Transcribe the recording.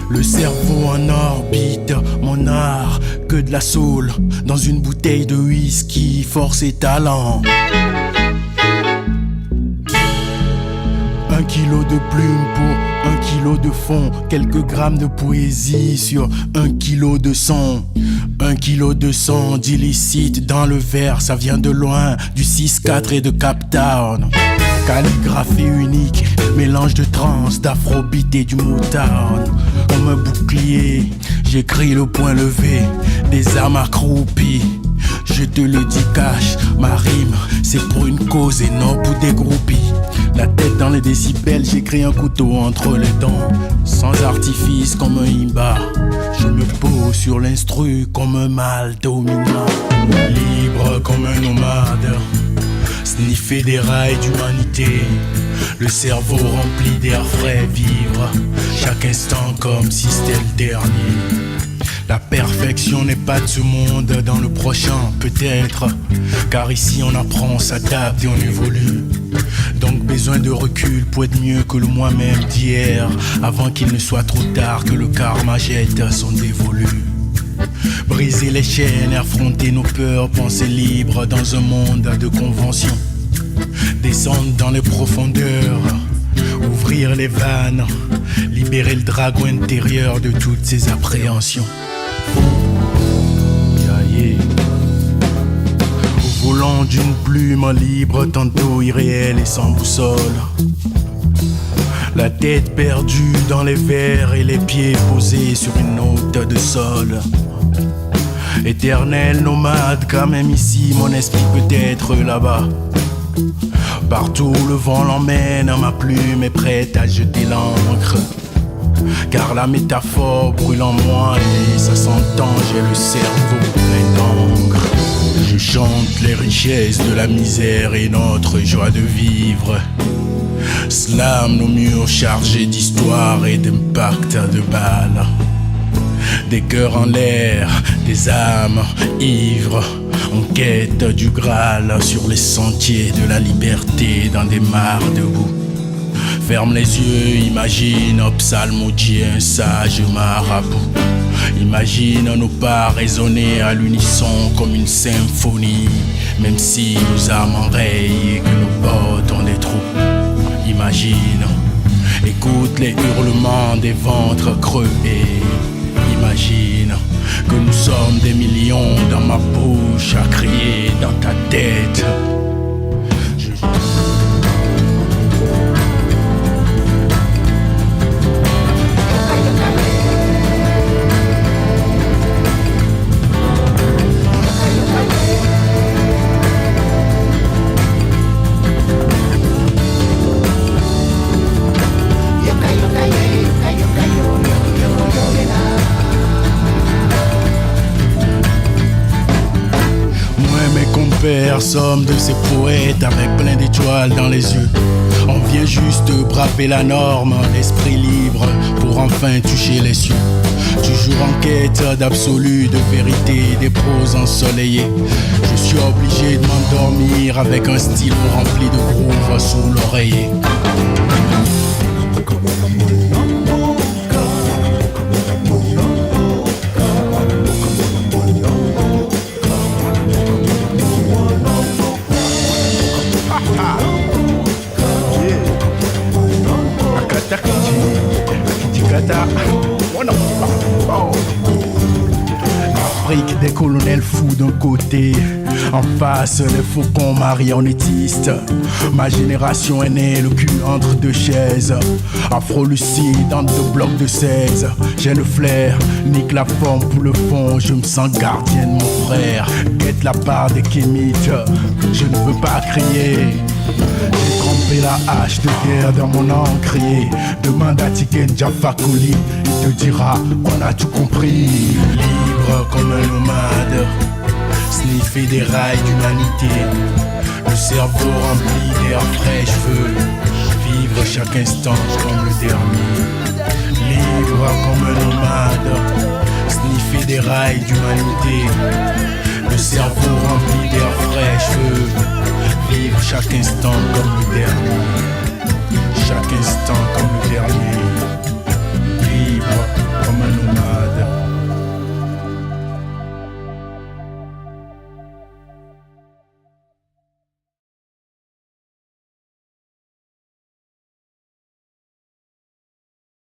Le cerveau en orbite, mon art, que de la soul dans une bouteille de whisky, force et talent. 1 kilo de plume pour 1 kilo de fond, quelques grammes de poésie sur 1 kilo de son. 1 kilo de son d'illicite dans le verre, ça vient de loin, du 6-4 et de Cap Town. Calligraphie unique, mélange de trance, d'afrobeat et du Motown. Comme un bouclier, j'écris le point levé, des âmes accroupies. Je te le dis cash, ma rime, c'est pour une cause et non pour des groupies. La tête dans les décibels, j'écris un couteau entre les dents. Sans artifice comme un imba, je me pose sur l'instru comme un mâle dominant. Libre comme un nomade, sniffer des rails d'humanité. Le cerveau rempli d'air frais, vivre chaque instant comme si c'était le dernier. La perfection n'est pas de ce monde, dans le prochain peut-être. Car ici on apprend, on s'adapte et on évolue. Donc besoin de recul pour être mieux que le moi-même d'hier, avant qu'il ne soit trop tard, que le karma jette son dévolu. Briser les chaînes, affronter nos peurs, penser libre dans un monde de conventions. Descendre dans les profondeurs, ouvrir les vannes, libérer le dragon intérieur de toutes ses appréhensions. Au volant d'une plume libre, tantôt irréelle et sans boussole. La tête perdue dans les vers et les pieds posés sur une note de sol. Éternel nomade, quand même ici, mon esprit peut être là-bas. Partout le vent l'emmène, ma plume est prête à jeter l'encre. Car la métaphore brûle en moi et ça s'entend, j'ai le cerveau plein d'encre. Je chante les richesses de la misère et notre joie de vivre. Slam nos murs chargés d'histoire et d'impact de balles. Des cœurs en l'air, des âmes ivres, en quête du Graal sur les sentiers de la liberté dans des mares de boue. Ferme les yeux, imagine un psalmodie, un sage marabout. Imagine nos pas résonner à l'unisson comme une symphonie. Même si nos âmes enrayent et que nos bottes ont des trous. Imagine, écoute les hurlements des ventres creux et imagine que nous sommes des millions dans ma bouche à crier dans ta tête. Somme de ces poètes avec plein d'étoiles dans les yeux. On vient juste braver la norme, l'esprit libre pour enfin toucher les cieux. Toujours en quête d'absolu, de vérité, des proses ensoleillées. Je suis obligé de m'endormir avec un stylo rempli de groove sous l'oreiller. L'Afrique des colonels fous d'un côté, en face les faucons marionnettistes. Ma génération est née le cul entre deux chaises, afro-lucide dans deux blocs de 16. J'ai le flair, nique la forme pour le fond. Je me sens gardien de mon frère, guette la part des kémites. Je ne veux pas crier, j'ai trempé la hache de guerre dans mon encrier. Demande à Tiken Jah Fakoly, il te dira on a tout compris. Libre comme un nomade, sniffer des rails d'humanité. Le cerveau rempli d'air frais, je veux vivre chaque instant comme le dernier. Libre comme un nomade, sniffer des rails d'humanité. Le cerveau rempli d'air frais, je veux vivre chaque instant comme le dernier. Chaque instant comme le dernier.